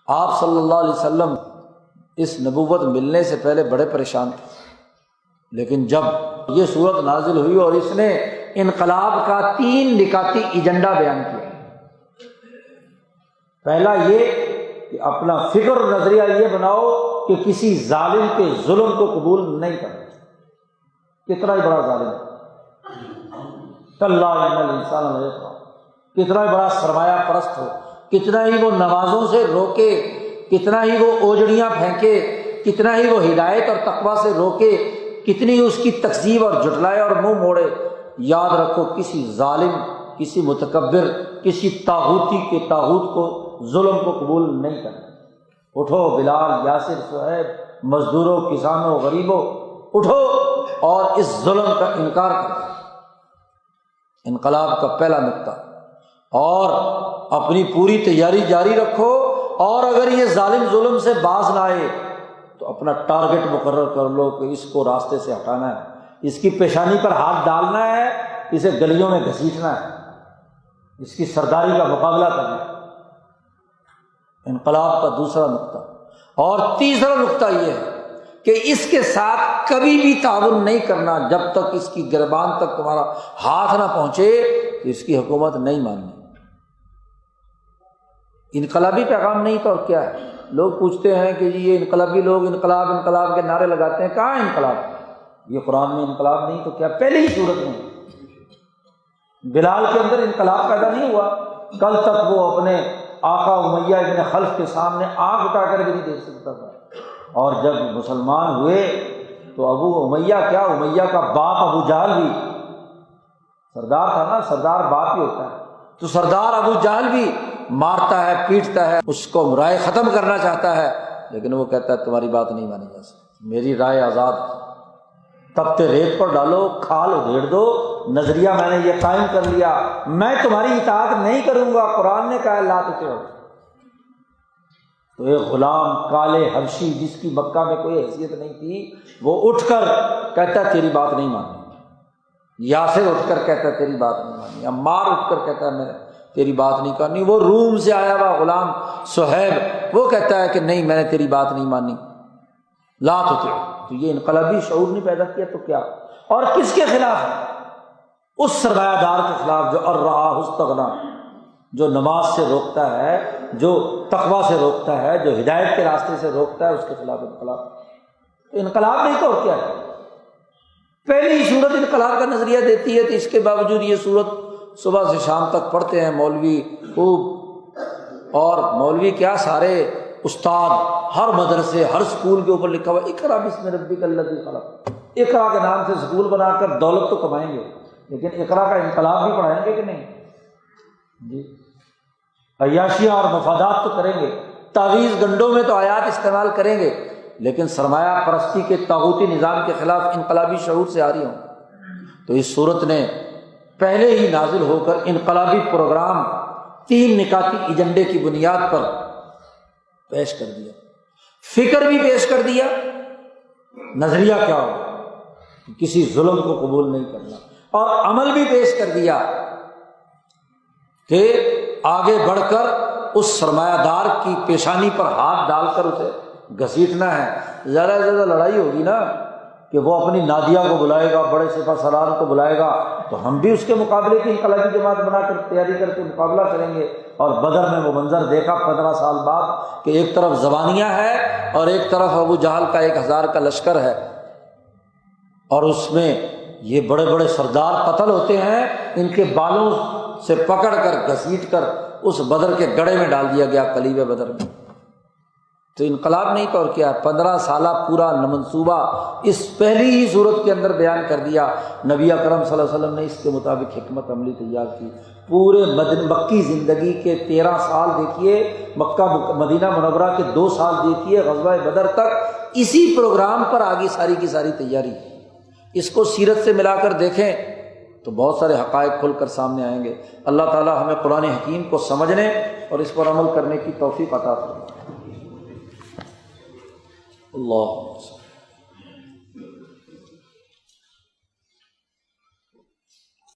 آپ صلی اللہ علیہ وسلم اس نبوت ملنے سے پہلے بڑے پریشان تھے، لیکن جب یہ صورت نازل ہوئی اور اس نے انقلاب کا 3 نکاتی ایجنڈا بیان کیا۔ پہلا یہ کہ اپنا فکر اور نظریہ یہ بناؤ کہ کسی ظالم کے ظلم کو قبول نہیں کرنا، کتنا ہی بڑا ظالم، کلا ان الانسان لیطغی، کتنا ہی بڑا سرمایہ پرست ہو، کتنا ہی وہ نمازوں سے روکے، کتنا ہی وہ اوجڑیاں پھینکے، کتنا ہی وہ ہدایت اور تقویٰ سے روکے، کتنی اس کی تکذیب اور جھٹلائے اور منہ موڑے، یاد رکھو کسی ظالم، کسی متکبر، کسی طاغوتی کے طاغوت کو، ظلم کو قبول نہیں کرنا۔ اٹھو بلال، یاسر، صہیب، مزدوروں، کسانوں، غریبوں، اٹھو اور اس ظلم کا انکار کرو۔ انقلاب کا پہلا نقطہ، اور اپنی پوری تیاری جاری رکھو، اور اگر یہ ظالم ظلم سے باز نہ آئے تو اپنا ٹارگٹ مقرر کر لو کہ اس کو راستے سے ہٹانا ہے، اس کی پیشانی پر ہاتھ ڈالنا ہے، اسے گلیوں میں گھسیٹنا ہے، اس کی سرداری کا مقابلہ کرنا ہے۔ انقلاب کا دوسرا نقطہ۔ اور تیسرا نقطہ یہ ہے کہ اس کے ساتھ کبھی بھی تعاون نہیں کرنا جب تک اس کی گربان تک تمہارا ہاتھ نہ پہنچے، تو اس کی حکومت نہیں ماننی۔ انقلابی پیغام نہیں تو اور کیا ہے؟ لوگ پوچھتے ہیں کہ جی یہ انقلابی لوگ انقلاب انقلاب کے نعرے لگاتے ہیں، کہاں انقلاب؟ یہ قرآن میں انقلاب نہیں تو کیا؟ پہلے ہی صورت میں بلال کے اندر انقلاب پیدا نہیں ہوا، کل تک وہ اپنے آقا امیہ ابن خلف کے سامنے آنکھ اٹھا کر بھی نہیں دیکھ سکتا تھا، اور جب مسلمان ہوئے تو ابو امیہ کیا، امیہ کا باپ ابو جہل بھی سردار تھا نا، سردار باپ ہی ہوتا ہے، تو سردار ابو جہل بھی مارتا ہے، پیٹتا ہے، اس کو رائے ختم کرنا چاہتا ہے، لیکن وہ کہتا ہے تمہاری بات نہیں مانی جا سکتی، میری رائے آزاد، تپتے ریت پر ڈالو، کھال ادھیڑ دو، نظریہ میں نے یہ قائم کر لیا، میں تمہاری اطاعت نہیں کروں گا، قرآن نے کہا لا تطیعوا۔ تو ایک غلام کالے حبشی جس کی مکہ میں کوئی حیثیت نہیں تھی، وہ اٹھ کر کہتا ہے تیری بات نہیں ماننی، یاسر اٹھ کر کہتا ہے تیری بات نہیں ماننی، عمار اٹھ کر کہتا ہے میں تیری بات نہیں کرنی، وہ روم سے آیا ہوا غلام صہیب وہ کہتا ہے کہ نہیں میں نے تیری بات نہیں مانی، لا تطیع۔ تو یہ انقلابی شعور نہیں پیدا کیا تو کیا؟ اور کس کے خلاف ہے؟ اس سرمایہ دار کے خلاف جو ارعاہ استغنا، جو نماز سے روکتا ہے، جو تقویٰ سے روکتا ہے، جو ہدایت کے راستے سے روکتا ہے، اس کے خلاف انقلاب۔ تو انقلاب نہیں تو اور کیا ہے؟ پہلی صورت انقلاب کا نظریہ دیتی ہے، تو اس کے باوجود یہ صورت صبح سے شام تک پڑھتے ہیں مولوی خوب، اور مولوی کیا سارے استاد، ہر مدرسے ہر سکول کے اوپر لکھا ہوا اقرا بسم ربک الذی خلق، اقرا کے نام سے سکول بنا کر دولت تو کمائیں گے، لیکن اقرا کا انقلاب بھی پڑھائیں گے کہ نہیں؟ جی عیاشیاں اور مفادات تو کریں گے، تعویذ گنڈوں میں تو آیات استعمال کریں گے، لیکن سرمایہ پرستی کے طاغوتی نظام کے خلاف انقلابی شعور سے آ رہی ہوں۔ تو اس صورت نے پہلے ہی نازل ہو کر انقلابی پروگرام 3 نکاتی ایجنڈے کی بنیاد پر پیش کر دیا، فکر بھی پیش کر دیا، نظریہ کیا ہو، کسی ظلم کو قبول نہیں کرنا، اور عمل بھی پیش کر دیا کہ آگے بڑھ کر اس سرمایہ دار کی پیشانی پر ہاتھ ڈال کر اسے گھسیٹنا ہے۔ زیادہ سے زیادہ لڑائی ہوگی نا کہ وہ اپنی نادیہ کو بلائے گا، بڑے سپہ سالار کو بلائے گا، تو ہم بھی اس کے مقابلے کی انقلابی جماعت بنا کر تیاری کر کے مقابلہ کریں گے۔ اور بدر میں وہ منظر دیکھا 15 سال بعد کہ ایک طرف زبانیہ ہے اور ایک طرف ابو جہل کا 1000 کا لشکر ہے، اور اس میں یہ بڑے بڑے سردار قتل ہوتے ہیں، ان کے بالوں سے پکڑ کر گھسیٹ کر اس بدر کے گڑھے میں ڈال دیا گیا، قلیب بدر میں۔ تو انقلاب نہیں تو اور کیا ہے؟ 15 سالہ پورا منصوبہ اس پہلی ہی صورت کے اندر بیان کر دیا۔ نبی اکرم صلی اللہ علیہ وسلم نے اس کے مطابق حکمت عملی تیار کی۔ پورے مکی زندگی کے 13 سال دیکھیے، مکہ مدینہ منورہ کے 2 سال دیکھیے، غزوہ بدر تک اسی پروگرام پر آگے ساری کی ساری تیاری۔ اس کو سیرت سے ملا کر دیکھیں تو بہت سارے حقائق کھل کر سامنے آئیں گے۔ اللہ تعالی ہمیں قرآن حکیم کو سمجھنے اور اس پر عمل کرنے کی توفیق عطا فرمائے۔ اللہ